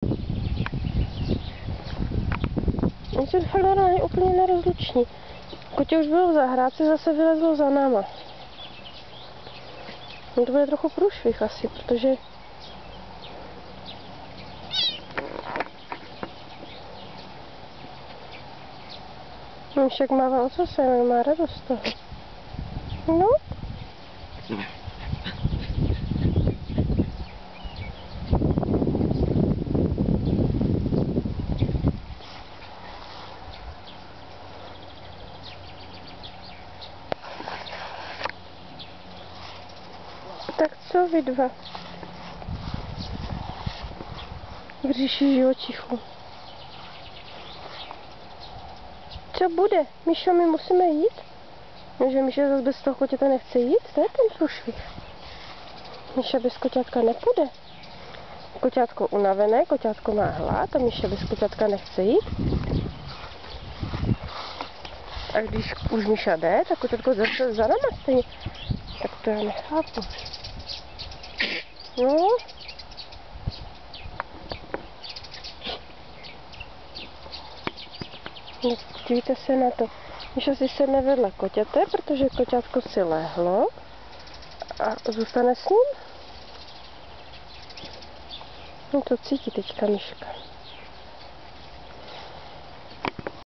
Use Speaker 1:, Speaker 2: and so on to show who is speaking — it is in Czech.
Speaker 1: Oni jsou fakt normálně úplně nerozluční. Kotě už bylo v zahrádce, zase vylezlo za náma. No to bude trochu průšvih asi, protože... Myšek mává ocasem, má radost z toho. No. Tak co vy dva? V říši živočichů. Co bude? Míšo, my musíme jít? No, že Míša zase bez toho kotěta nechce jít? To je ten průšvih. Míša bez koťátka nepůjde. Koťátko unavené, koťátko má hlad a Míša bez koťátka nechce jít. A když už Míša jde, tak koťátko zase za náma stejně. Tak to já nechápu. No. No, dívejte se na to. Míša si sedne vedle koťate, protože koťátko si lehlo a zůstane s ním. No to cítí teďka Míška.